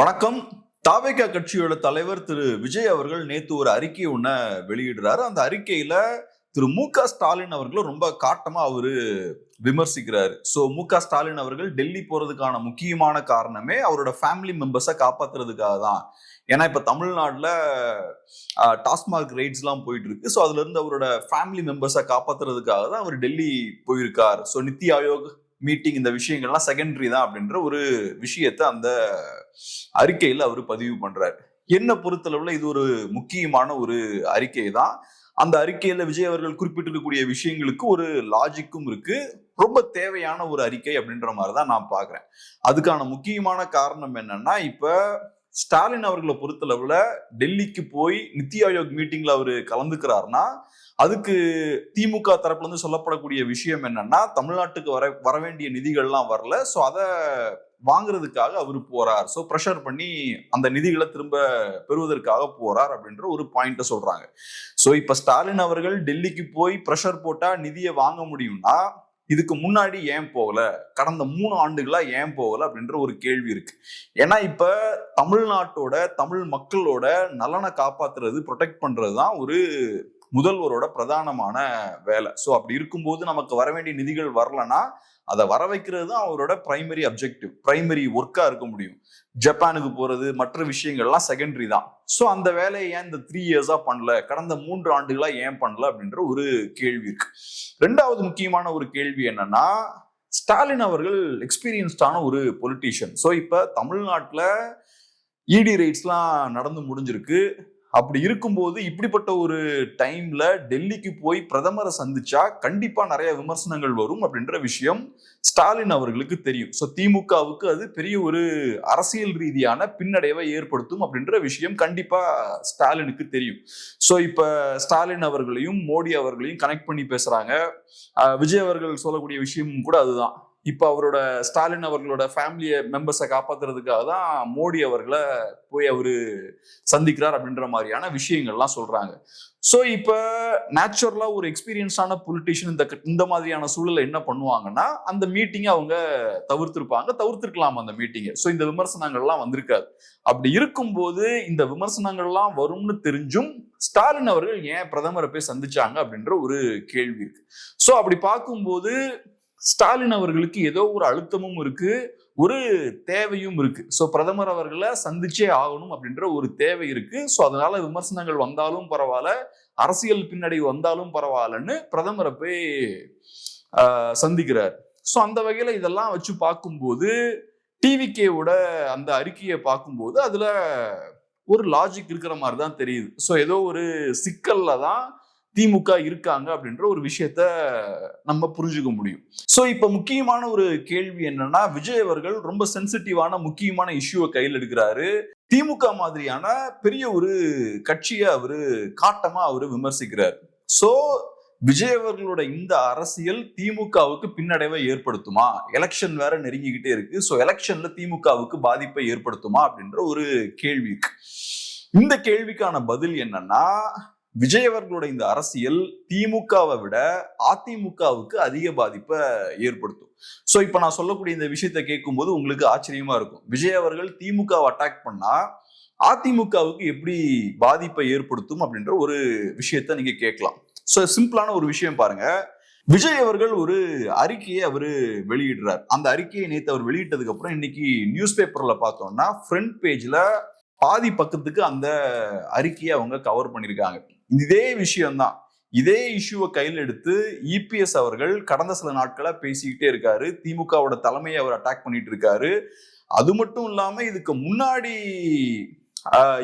வணக்கம். தாவேகா கட்சியோட தலைவர் திரு விஜய் அவர்கள் நேத்து ஒரு அறிக்கை ஒன்ன வெளியிடுறாரு. அந்த அறிக்கையில திரு மு.க. ஸ்டாலின் அவர்களும் ரொம்ப காட்டமா அவரு விமர்சிக்கிறாரு. மு.க. ஸ்டாலின் அவர்கள் டெல்லி போறதுக்கான முக்கியமான காரணமே அவரோட ஃபேமிலி மெம்பர்ஸை காப்பாத்துறதுக்காக தான். ஏன்னா இப்ப தமிழ்நாட்டுல டாஸ்மாக் ரெய்ட்ஸ் எல்லாம் போயிட்டு இருக்கு. அதுல இருந்து அவரோட ஃபேமிலி மெம்பர்ஸை காப்பாத்துறதுக்காக தான் அவர் டெல்லி போயிருக்கார். நித்தி ஆயோக் மீட்டிங் இந்த விஷயங்கள்லாம் செகண்டரி தான் அப்படின்ற ஒரு விஷயத்தை அந்த அறிக்கையில அவர் பதிவு பண்றாரு. என்ன பொறுத்தளவுல இது ஒரு முக்கியமான ஒரு அறிக்கை தான். அந்த அறிக்கையில விஜய் அவர்கள் குறிப்பிட்டிருக்கக்கூடிய விஷயங்களுக்கு ஒரு லாஜிக்கும் இருக்கு. ரொம்ப தேவையான ஒரு அறிக்கை அப்படின்ற மாதிரிதான் நான் பாக்குறேன். அதுக்கான முக்கியமான காரணம் என்னன்னா, இப்ப ஸ்டாலின் அவர்களை பொறுத்தளவுல டெல்லிக்கு போய் நித்தி ஆயோக் மீட்டிங்ல அவரு கலந்துக்கிறாருன்னா, அதுக்கு திமுக தரப்புல இருந்து சொல்லப்படக்கூடிய விஷயம் என்னன்னா, தமிழ்நாட்டுக்கு வர வேண்டிய நிதிகள்லாம் வரல, அதை வாங்குறதுக்காக அவரு போறார். பிரஷர் பண்ணி அந்த நிதிகளை திரும்ப பெறுவதற்காக போறார் அப்படின்ற ஒரு பாயிண்ட சொல்றாங்க. இப்ப ஸ்டாலின் அவர்கள் டெல்லிக்கு போய் பிரஷர் போட்டா நிதியை வாங்க முடியும்னா, இதுக்கு முன்னாடி ஏன் போகல, கடந்த 3 ஆண்டுகளா ஏன் போகல அப்படின்ற ஒரு கேள்வி இருக்கு. ஏன்னா இப்ப தமிழ்நாட்டோட தமிழ் மக்களோட நலனை காப்பாத்துறது, ப்ரொடெக்ட் பண்றதுதான் ஒரு முதல்வரோட பிரதானமான வேலை. அப்படி இருக்கும்போது நமக்கு வர வேண்டிய நிதிகள் வரலன்னா அதை வர வைக்கிறது தான் அவரோட பிரைமரி அப்ஜெக்டிவ், பிரைமரி ஒர்க்கா இருக்க முடியும். ஜப்பானுக்கு போறது மற்ற விஷயங்கள்லாம் செகண்டரி தான். அந்த வேலையை ஏன் இந்த 3 இயர்ஸா பண்ணல, கடந்த 3 ஆண்டுகளா ஏன் பண்ணல அப்படின்ற ஒரு கேள்வி இருக்கு. 2வது முக்கியமான ஒரு கேள்வி என்னன்னா, ஸ்டாலின் அவர்கள் எக்ஸ்பீரியன்ஸ்டான ஒரு பொலிட்டீஷியன். இப்ப தமிழ்நாட்டுல இடி ரைட்ஸ்லாம் நடந்து முடிஞ்சிருக்கு. அப்படி இருக்கும்போது இப்படிப்பட்ட ஒரு டைம்ல டெல்லிக்கு போய் பிரதமரை சந்திச்சா கண்டிப்பா நிறைய விமர்சனங்கள் வரும் அப்படின்ற விஷயம் ஸ்டாலின் அவர்களுக்கு தெரியும். திமுகவுக்கு அது பெரிய ஒரு அரசியல் ரீதியான பின்னடைவை ஏற்படுத்தும் அப்படின்ற விஷயம் கண்டிப்பா ஸ்டாலினுக்கு தெரியும். இப்ப ஸ்டாலின் அவர்களையும் மோடி அவர்களையும் கனெக்ட் பண்ணி பேசுறாங்க. விஜய் அவர்கள் சொல்லக்கூடிய விஷயமும் கூட அதுதான். இப்ப அவரோட ஸ்டாலின் அவர்களோட ஃபேமிலி மெம்பர்ஸை காப்பாத்துறதுக்காக தான் மோடி அவர்களை போய் அவரு சந்திக்கிறார் அப்படின்ற மாதிரியான விஷயங்கள்லாம் சொல்றாங்க. இப்ப நேச்சுரலா ஒரு எக்ஸ்பீரியன்ஸான பொலிட்டீஷியன் இந்த மாதிரியான சூழல என்ன பண்ணுவாங்கன்னா, அந்த மீட்டிங்கை அவங்க தவிர்த்திருக்கலாம் அந்த மீட்டிங்கை. இந்த விமர்சனங்கள்லாம் வந்திருக்காது. அப்படி இருக்கும்போது இந்த விமர்சனங்கள்லாம் வரும்னு தெரிஞ்சும் ஸ்டாலின் அவர்கள் ஏன் பிரதமரை போய் சந்திச்சாங்க அப்படின்ற ஒரு கேள்வி இருக்கு. அப்படி பார்க்கும்போது ஸ்டாலின் அவர்களுக்கு ஏதோ ஒரு அழுத்தமும் இருக்கு, ஒரு தேவையும் இருக்கு. பிரதமர் அவர்களை சந்திச்சே ஆகணும் அப்படின்ற ஒரு தேவை இருக்கு. அதனால விமர்சனங்கள் வந்தாலும் பரவாயில்ல, அரசியல் பின்னடைவு வந்தாலும் பரவாயில்லன்னு பிரதமரை போய் சந்திக்கிறார். அந்த வகையில இதெல்லாம் வச்சு பார்க்கும்போது டிவிகேவோட அந்த அறிக்கையை பார்க்கும்போது அதுல ஒரு லாஜிக் இருக்கிற மாதிரி தான் தெரியுது. ஏதோ ஒரு சிக்கல்ல தான் திமுக இருக்காங்க அப்படின்ற ஒரு விஷயத்த நம்ம புரிஞ்சுக்க முடியும். இப்ப முக்கியமான ஒரு கேள்வி என்னன்னா, விஜய் அவர்கள் ரொம்ப சென்சிட்டிவான முக்கியமான இஷ்யூவை கையில் எடுக்கிறாரு. திமுக மாதிரியான பெரிய ஒரு கட்சியை அவரு காட்டமா அவரு விமர்சிக்கிறார். விஜய் அவர்களோட இந்த அரசியல் திமுகவுக்கு பின்னடைவை ஏற்படுத்துமா? எலெக்ஷன் வேற நெருங்கிக்கிட்டே இருக்கு. எலெக்ஷன்ல திமுகவுக்கு பாதிப்பை ஏற்படுத்துமா அப்படின்ற ஒரு கேள்வி இருக்கு. இந்த கேள்விக்கான பதில் என்னன்னா, விஜய் அவர்களோட இந்த அரசியல் திமுகவை விட அதிமுகவுக்கு அதிக பாதிப்பை ஏற்படுத்தும். இப்ப நான் சொல்லக்கூடிய இந்த விஷயத்த கேட்கும் போது உங்களுக்கு ஆச்சரியமா இருக்கும். விஜய் அவர்கள் திமுகவை அட்டாக் பண்ணா அதிமுகவுக்கு எப்படி பாதிப்பை ஏற்படுத்தும் அப்படின்ற ஒரு விஷயத்த நீங்க கேட்கலாம். சிம்பிளான ஒரு விஷயம் பாருங்க. விஜய் அவர்கள் ஒரு அறிக்கையை அவரு வெளியிடுறார். அந்த அறிக்கையை நேற்று அவர் வெளியிட்டதுக்கு அப்புறம் இன்னைக்கு நியூஸ் பேப்பர்ல பார்த்தோம்னா ஃப்ரண்ட் பேஜ்ல பாதி பக்கத்துக்கு அந்த அறிக்கையை அவங்க கவர் பண்ணிருக்காங்க. இதே விஷயம்தான், இதே இஷ்யூவை கையில் எடுத்து இபிஎஸ் அவர்கள் கடந்த சில நாட்களா பேசிக்கிட்டே இருக்காரு. திமுகவோட தலைமையை அவர் அட்டாக் பண்ணிட்டு இருக்காரு. அது மட்டும் இல்லாம இதுக்கு முன்னாடி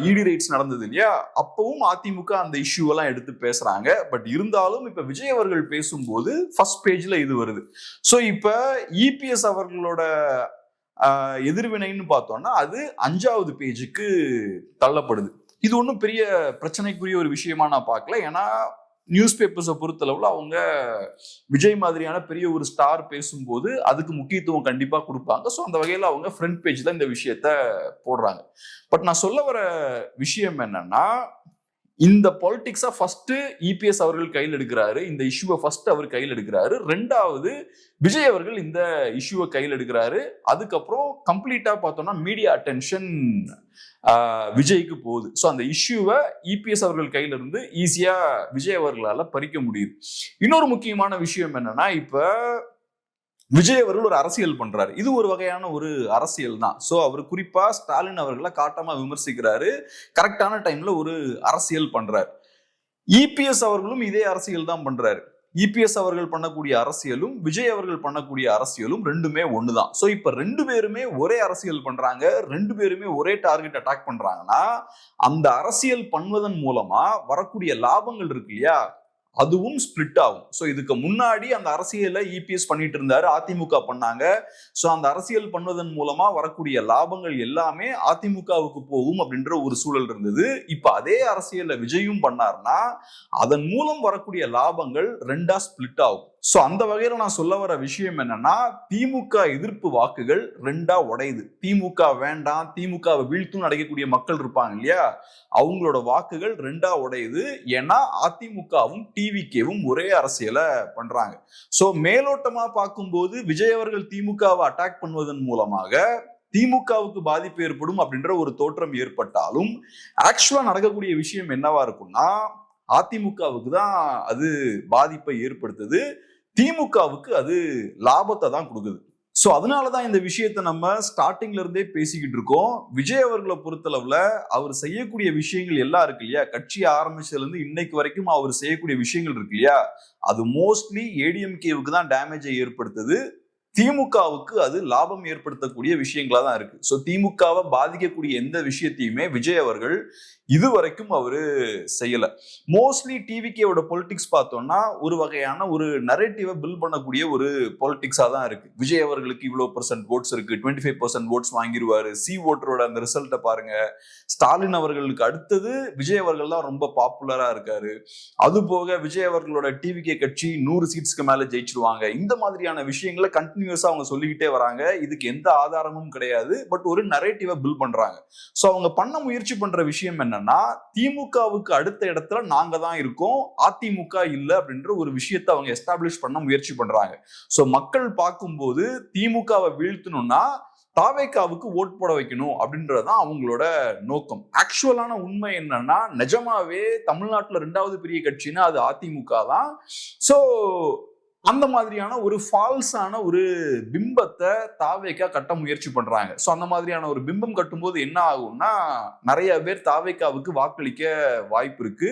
இடி ரைட்ஸ் நடந்தது இல்லையா, அப்பவும் அதிமுக அந்த இஷ்யூவெல்லாம் எடுத்து பேசுறாங்க. பட் இருந்தாலும் இப்ப விஜய் அவர்கள் பேசும்போது ஃபர்ஸ்ட் பேஜ்ல இது வருது. இப்ப இபிஎஸ் அவர்களோட எதிர்வினைன்னு பார்த்தோம்னா அது 5வது பேஜுக்கு தள்ளப்படுது. இது ஒன்றும் பெரிய பிரச்சனைக்குரிய ஒரு விஷயமா நான் பார்க்கல. ஏன்னா நியூஸ் பேப்பர்ஸை பொறுத்தளவுல அவங்க விஜய் மாதிரியான பெரிய ஒரு ஸ்டார் பேசும்போது அதுக்கு முக்கியத்துவம் கண்டிப்பா கொடுப்பாங்க. அந்த வகையில அவங்க ஃப்ரண்ட் பேஜ்ல இந்த விஷயத்த போடுறாங்க. பட் நான் சொல்ல வர விஷயம் என்னன்னா, இந்த பாலிடிக்ஸா ஃபர்ஸ்ட் இபிஎஸ் அவர்கள் கையில் எடுக்கிறாரு, இந்த இஷ்யூவை ஃபர்ஸ்ட் அவர் கையில் எடுக்கிறாரு. ரெண்டாவது விஜய் அவர்கள் இந்த இஷ்யூவை கையில் எடுக்கிறாரு. அதுக்கப்புறம் கம்ப்ளீட்டா பார்த்தோம்னா மீடியா அட்டென்ஷன் விஜய்க்கு போகுது. ஸோ அந்த இஷ்யூவை இபிஎஸ் அவர்கள் கையில இருந்து ஈஸியா விஜய் அவர்களால பறிக்க முடியுது. இன்னொரு முக்கியமான விஷயம் என்னன்னா, இப்ப விஜய் அவர்கள் ஒரு அரசியல் பண்றாரு. இது ஒரு வகையான ஒரு அரசியல் தான். சோ அவர் குறிப்பா ஸ்டாலின் அவர்களை காட்டமா விமர்சிக்கிறாரு, கரெக்டான டைம்ல ஒரு அரசியல் பண்றாரு. இபிஎஸ் அவர்களும் இதே அரசியல் தான் பண்றாரு. இபிஎஸ் அவர்கள் பண்ணக்கூடிய அரசியலும் விஜய் அவர்கள் பண்ணக்கூடிய அரசியலும் ரெண்டுமே ஒண்ணுதான். சோ இப்ப ரெண்டு பேருமே ஒரே அரசியல் பண்றாங்க, ரெண்டு பேருமே ஒரே டார்கெட் அட்டாக் பண்றாங்கன்னா, அந்த அரசியல் பண்ணுவதன் மூலமா வரக்கூடிய லாபங்கள் இருக்கு இல்லையா, அதுவும் ஸ்பிளிட் ஆகும். ஸோ இதுக்கு முன்னாடி அந்த அரசியலை இபிஎஸ் பண்ணிட்டு இருந்தாரு, அதிமுக பண்ணாங்க. ஸோ அந்த அரசியல் பண்ணுவதன் மூலமா வரக்கூடிய லாபங்கள் எல்லாமே அதிமுகவுக்கு போகும் அப்படின்ற ஒரு சூழல் இருந்தது. இப்ப அதே அரசியலை விஜயும் பண்ணார்னா அதன் மூலம் வரக்கூடிய லாபங்கள் ரெண்டா ஸ்பிளிட் ஆகும். சோ அந்த வகையில நான் சொல்ல வர விஷயம் என்னன்னா, திமுக எதிர்ப்பு வாக்குகள் ரெண்டா உடையுது. திமுக வேண்டாம், திமுகவை வீழ்த்தும் அடைக்கக்கூடிய மக்கள் இருப்பாங்க இல்லையா, அவங்களோட வாக்குகள் ரெண்டா உடையுது. ஏன்னா அதிமுகவும் டிவிகேவும் ஒரே அரசியலை பண்றாங்க. சோ மேலோட்டமா பார்க்கும்போது விஜய் அவர்கள் திமுகவை அட்டாக் பண்ணுவதன் மூலமாக திமுகவுக்கு பாதிப்பு ஏற்படும் அப்படின்ற ஒரு தோற்றம் ஏற்பட்டாலும், ஆக்சுவலா நடக்கக்கூடிய விஷயம் என்னவா இருக்கும்னா, அதிமுகவுக்கு தான் அது பாதிப்பை ஏற்படுத்துது, திமுகவுக்கு அது லாபத்தை தான் கொடுக்குது. சோ அதனாலதான் இந்த விஷயத்தை நம்ம ஸ்டார்டிங்ல இருந்தே பேசிக்கிட்டு இருக்கோம். விஜய் அவர்களை பொறுத்தளவுல அவர் செய்யக்கூடிய விஷயங்கள் எல்லாம் இருக்கு இல்லையா, கட்சி ஆரம்பிச்சதுல இருந்து இன்னைக்கு வரைக்கும் அவர் செய்யக்கூடிய விஷயங்கள் இருக்கு இல்லையா, அது மோஸ்ட்லி ஏடிஎம்கேவுக்கு தான் டேமேஜை ஏற்படுத்துது, திமுகவுக்கு அது லாபம் ஏற்படுத்தக்கூடிய விஷயங்களா தான் இருக்கு. சோ திமுகவை பாதிக்கக்கூடிய எந்த விஷயத்தையுமே விஜய் அவர்கள் இதுவரைக்கும் அவரு செய்யல. மோஸ்ட்லி டிவிகேவோட பொலிட்டிக்ஸ் பார்த்தோம்னா ஒரு வகையான ஒரு நரேட்டிவை பில்ட் பண்ணக்கூடிய ஒரு பொலிட்டிக்ஸா தான் இருக்கு. விஜய் அவர்களுக்கு இவ்வளவு % ஓட்ஸ் இருக்கு, 25% ஓட்ஸ் வாங்கிடுவாரு, சி ஓட்டரோட அந்த ரிசல்ட்டை பாருங்க, ஸ்டாலின் அவர்களுக்கு அடுத்தது விஜய் அவர்கள் தான் ரொம்ப பாப்புலரா இருக்காரு, அது போக விஜய் அவர்களோட டிவிகே கட்சி 100 சீட்ஸ்க்கு மேல ஜெயிச்சிருவாங்க, இந்த மாதிரியான விஷயங்களை கண்டினியூஸா அவங்க சொல்லிக்கிட்டே வராங்க. இதுக்கு எந்த ஆதாரமும் கிடையாது, பட் ஒரு நரேட்டிவை பில்ட் பண்றாங்க. சோ அவங்க பண்ண முயற்சி பண்ற விஷயம் என்ன, திமுகவுக்கு அடுத்த இடத்துல நாங்க தான் இருக்கோம், அதிமுக இல்ல அப்படின்ற ஒரு விஷயத்தை அவங்க எஸ்டாப்ளிஷ் பண்ண முயற்சி பண்றாங்க. சோ மக்கள் பார்க்கும்போது திமுகவை வீழ்த்தணும்னா தாவேகாவுக்கு ஓட் போட வைக்கணும் அப்படின்றதுதான் அவங்களோட நோக்கம். ஆக்சுவலான உண்மை என்னன்னா, நிஜமாவே தமிழ்நாட்டுல 2வது பெரிய கட்சின்னா அது அதிமுக தான். சோ அந்த மாதிரியான ஒரு ஃபால்ஸான ஒரு பிம்பத்தை தாவேகா கட்ட முயற்சி பண்றாங்க. சோ அந்த மாதிரியான ஒரு பிம்பம் கட்டும்போது என்ன ஆகும்னா, நிறைய பேர் தாவேகாவுக்கு வாக்களிக்க வாய்ப்பு இருக்கு.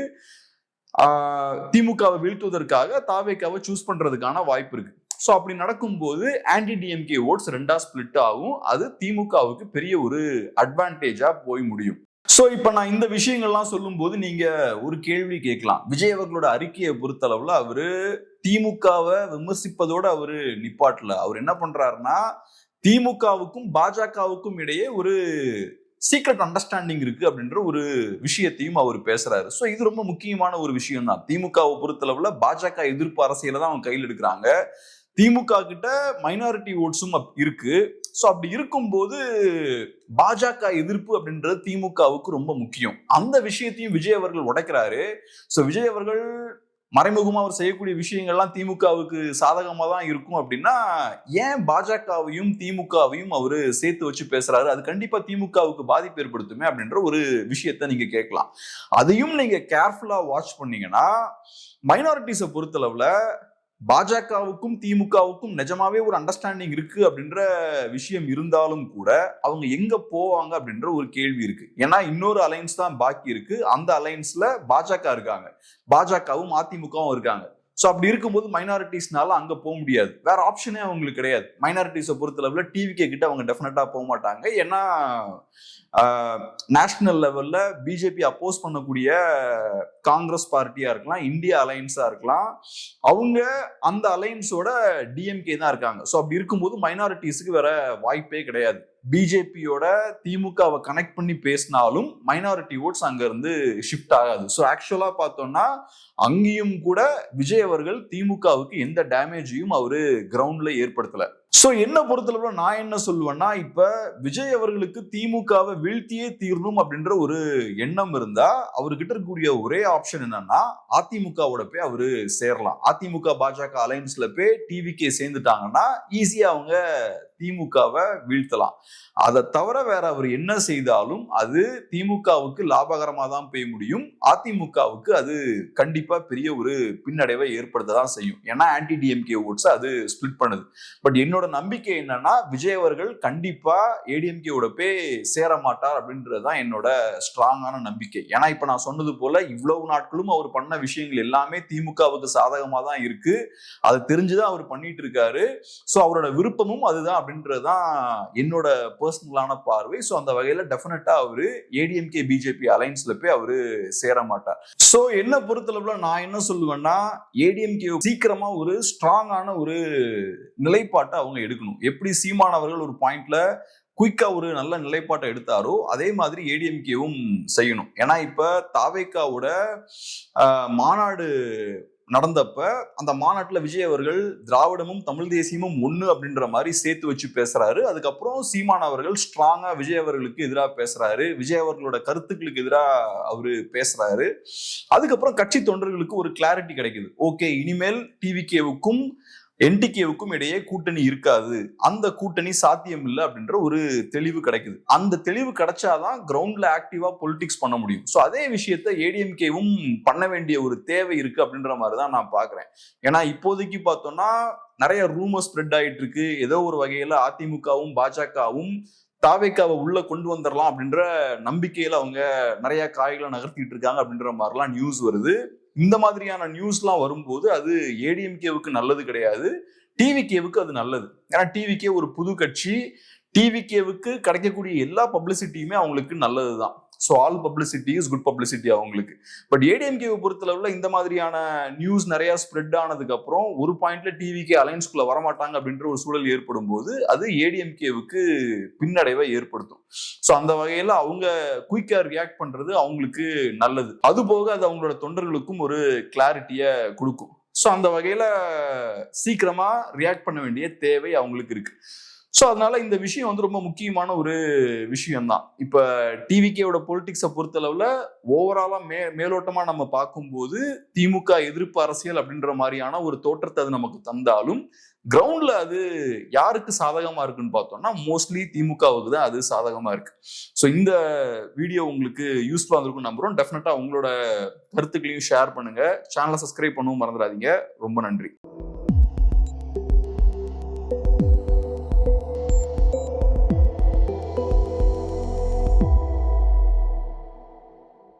திமுகவை வீழ்த்துவதற்காக தாவேகாவை சூஸ் பண்றதுக்கான வாய்ப்பு இருக்கு. சோ அப்படி நடக்கும்போது ஆன்டி டிஎம்கே ஓட்ஸ் ரெண்டா ஸ்பிளிட் ஆகும், அது திமுகவுக்கு பெரிய ஒரு அட்வான்டேஜா போய் முடியும். சோ இப்ப நான் இந்த விஷயங்கள்லாம் சொல்லும் போது நீங்க ஒரு கேள்வி கேட்கலாம். விஜய் அவர்களோட அறிக்கையை பொறுத்தளவுல அவரு திமுகவை விமர்சிப்பதோட அவரு நிப்பாட்டல. அவர் என்ன பண்றாருன்னா, திமுகவுக்கும் பாஜகவுக்கும் இடையே ஒரு சீக்ரெட் அண்டர்ஸ்டாண்டிங் இருக்கு அப்படின்ற ஒரு விஷயத்தையும் அவர் பேசுறாரு. சோ இது ரொம்ப முக்கியமான ஒரு விஷயம் தான். திமுகவை பொறுத்தளவுல பாஜக எதிர்ப்பு அரசியலை தான் அவங்க கையில் எடுக்கிறாங்க. திமுக கிட்ட மைனாரிட்டி ஓட்ஸும் இருக்கு. சோ அப்படி இருக்கும்போது பாஜக எதிர்ப்பு அப்படின்றது திமுகவுக்கு ரொம்ப முக்கியம். அந்த விஷயத்தையும் விஜய் அவர்கள் உடைக்கிறாரு. சோ விஜய் அவர்கள் மறைமுகமா அவர் செய்யக்கூடிய விஷயங்கள்லாம் திமுகவுக்கு சாதகமா தான் இருக்கும் அப்படின்னா, ஏன் பாஜகவையும் திமுகவையும் அவரு சேர்த்து வச்சு பேசுறாரு, அது கண்டிப்பா திமுகவுக்கு பாதிப்பு ஏற்படுத்துமே அப்படின்ற ஒரு விஷயத்த நீங்க கேட்கலாம். அதையும் நீங்க கேர்ஃபுல்லா வாட்ச் பண்ணீங்கன்னா, மைனாரிட்டிஸை பொறுத்தளவுல பாஜகவுக்கும் திமுகவுக்கும் நிஜமாவே ஒரு அண்டர்ஸ்டாண்டிங் இருக்கு அப்படின்ற விஷயம் இருந்தாலும் கூட அவங்க எங்க போவாங்க அப்படின்ற ஒரு கேள்வி இருக்கு. ஏன்னா இன்னொரு அலைன்ஸ் தான் பாக்கி இருக்கு. அந்த அலைன்ஸ்ல பாஜக இருக்காங்க, பாஜகவும் அதிமுகவும் இருக்காங்க. சோ அப்படி இருக்கும்போது மைனாரிட்டிஸ்னால அங்க போக முடியாது, வேற ஆப்ஷனே அவங்களுக்கு கிடையாது. மைனாரிட்டிஸை பொறுத்தளவுல டிவிகே கிட்ட அவங்க டெஃபினட்டா போக மாட்டாங்க. ஏன்னா நேஷனல் லெவல்ல பிஜேபி அப்போஸ் பண்ணக்கூடிய காங்கிரஸ் பார்ட்டியா இருக்கலாம், இந்தியா அலைன்ஸா இருக்கலாம், அவங்க அந்த அலைன்ஸோட டிஎம்கே தான் இருக்காங்க. சோ அப்படி இருக்கும்போது மைனாரிட்டிஸுக்கு வேற வாய்ப்பே கிடையாது. பிஜேபியோட திமுகவை கனெக்ட் பண்ணி பேசினாலும் மைனாரிட்டி ஓட்ஸ் அங்க இருந்து ஷிஃப்ட் ஆகாது. சோ ஆக்சுவலா பார்த்தோம்னா அங்கேயும் கூட விஜய் அவர்கள் திமுகவுக்கு எந்த டேமேஜையும் அவரு கிரவுண்ட்ல ஏற்படுத்தல. சோ என்ன பொறுத்தளவுல நான் என்ன சொல்லுவேன்னா, இப்ப விஜய் அவர்களுக்கு திமுகவை வீழ்த்தியே தீரணும் அப்படின்ற ஒரு எண்ணம் இருந்தா அவர்கிட்ட இருக்கக்கூடிய ஒரே ஆப்ஷன் என்னன்னா, அதிமுகவோட போய் அவரு சேரலாம். அதிமுக பாஜக அலைன்ஸ்ல போய் டிவிகே சேர்ந்துட்டாங்கன்னா ஈஸியா அவங்க திமுகவை வீழ்த்தலாம். அதை தவிர வேற அவர் என்ன செய்தாலும் அது திமுகவுக்கு லாபகரமா தான் போய் முடியும். அதிமுகவுக்கு அது கண்டிப்பா பெரிய ஒரு பின்னடைவை ஏற்படுத்ததான் செய்யும். ஏன்னா ஆன்டி டிஎம்கே ஓட்ஸ் அது ஸ்பிளிட் பண்ணுது. பட் என்னோட நம்பிக்கை என்னன்னா, விஜய் அவர்கள் கண்டிப்பா ஏடிஎம்கேவோட போய் சேர மாட்டார் அப்படின்றதுதான் என்னோட ஸ்ட்ராங்கான நம்பிக்கை. ஏன்னா இப்ப நான் சொன்னது போல இவ்வளவு நாட்களும் அவர் பண்ண விஷயங்கள் எல்லாமே திமுகவுக்கு சாதகமா தான் இருக்கு. அது தெரிஞ்சுதான் அவர் பண்ணிட்டு இருக்காரு. சோ அவரோட விருப்பமும் அதுதான் அப்படின்றதுதான் என்னோட பர்சனலான பார்வை. சோ அந்த வகையில டெஃபினட்டா அவரு ஏடிஎம்கே பிஜேபி அலைன்ஸ்ல போய் அவரு சேர மாட்டார். சோ என்ன பொறுத்தளவுல நான் என்ன சொல்லுவேன்னா, ஏடிஎம்கே சீக்கிரமா ஒரு ஸ்ட்ராங்கான ஒரு நிலைப்பாட்டை அவங்க எடுக்கணும். எப்படி சீமான் அவர்கள் ஒரு பாயிண்ட்ல குயிக்கா ஒரு நல்ல நிலைப்பாட்டை எடுத்தாரோ அதே மாதிரி ஏடிஎம்கேவும் செய்யணும். ஏன்னா இப்ப தாவேக்காவோட மாநாடு நடந்தப்ப அந்த மாநாட்டுல விஜய் அவர்கள் திராவிடமும் தமிழ் தேசியமும் ஒண்ணு அப்படின்ற மாதிரி சேர்த்து வச்சு பேசுறாரு. அதுக்கப்புறம் சீமான் அவர்கள் ஸ்ட்ராங்கா விஜய் அவர்களுக்கு எதிராக பேசுறாரு. விஜய் அவர்களோட கருத்துக்களுக்கு எதிராக அவரு பேசுறாரு. அதுக்கப்புறம் கட்சி தொண்டர்களுக்கு ஒரு கிளாரிட்டி கிடைக்குது. ஓகே, இனிமேல் டிவிகேவுக்கும் என்டிகேவுக்கும் இடையே கூட்டணி இருக்காது, அந்த கூட்டணி சாத்தியம் இல்லை அப்படின்ற ஒரு தெளிவு கிடைக்குது. அந்த தெளிவு கிடைச்சாதான் கிரவுண்ட்ல ஆக்டிவா பொலிட்டிக்ஸ் பண்ண முடியும். ஸோ அதே விஷயத்த ஏடிஎம்கேவும் பண்ண வேண்டிய ஒரு தேவை இருக்கு அப்படின்ற மாதிரி தான் நான் பாக்குறேன். ஏன்னா இப்போதைக்கு பார்த்தோம்னா நிறைய ரூமர் ஸ்ப்ரெட் ஆயிட்டு இருக்கு. ஏதோ ஒரு வகையில அதிமுகவும் பாஜகவும் தாவேக்காவை உள்ள கொண்டு வந்துடலாம் அப்படின்ற நம்பிக்கையில அவங்க நிறைய காய்களை நகர்த்திட்டு இருக்காங்க அப்படின்ற மாதிரிலாம் நியூஸ் வருது. இந்த மாதிரியான நியூஸ்லாம் வரும்போது அது ஏடிஎம்கேவுக்கு நல்லது கிடையாது, டிவிகேவுக்கு அது நல்லது. ஏன்னா டிவிகே ஒரு புது கட்சி, டிவிகேவுக்கு கிடைக்கக்கூடிய எல்லா பப்ளிசிட்டியுமே அவங்களுக்கு நல்லதுதான். So all publicity is good publicity அவங்களுக்கு. பட் ஏடிஎம்கேவை பொறுத்தளவுல இந்த மாதிரியான நியூஸ் நிறைய ஸ்ப்ரெட் ஆனதுக்கு அப்புறம் ஒரு பாயிண்ட்ல டிவிகே அலைன்ஸ்குள்ள வரமாட்டாங்க அப்படின்ற ஒரு சூழல் ஏற்படும் போது அது ஏடிஎம்கேவுக்கு பின்னடைவை ஏற்படுத்தும். ஸோ அந்த வகையில அவங்க குயிக்கா ரியாக்ட் பண்றது அவங்களுக்கு நல்லது. அது போக அது அவங்களோட தொண்டர்களுக்கும் ஒரு கிளாரிட்டியை கொடுக்கும். ஸோ அந்த வகையில சீக்கிரமா ரியாக்ட் பண்ண வேண்டிய தேவை அவங்களுக்கு இருக்கு. ஸோ அதனால இந்த விஷயம் வந்து ரொம்ப முக்கியமான ஒரு விஷயம் தான். இப்ப டிவிகேவோட பொலிட்டிக்ஸை பொறுத்தளவுல ஓவராலா மேலோட்டமா நம்ம பார்க்கும்போது திமுக எதிர்ப்பு அரசியல் அப்படின்ற மாதிரியான ஒரு தோற்றத்தை அது நமக்கு தந்தாலும் கிரவுண்ட்ல அது யாருக்கு சாதகமா இருக்குன்னு பார்த்தோம்னா மோஸ்ட்லி திமுகவுக்கு தான் அது சாதகமா இருக்கு. ஸோ இந்த வீடியோ உங்களுக்கு யூஸ்ஃபுல்லா இருக்கும் நம்புறோம். டெஃபினட்டா உங்களோட கருத்துக்களையும் ஷேர் பண்ணுங்க. சேனலை சப்ஸ்கிரைப் பண்ணவும் மறந்துடாதீங்க. ரொம்ப நன்றி.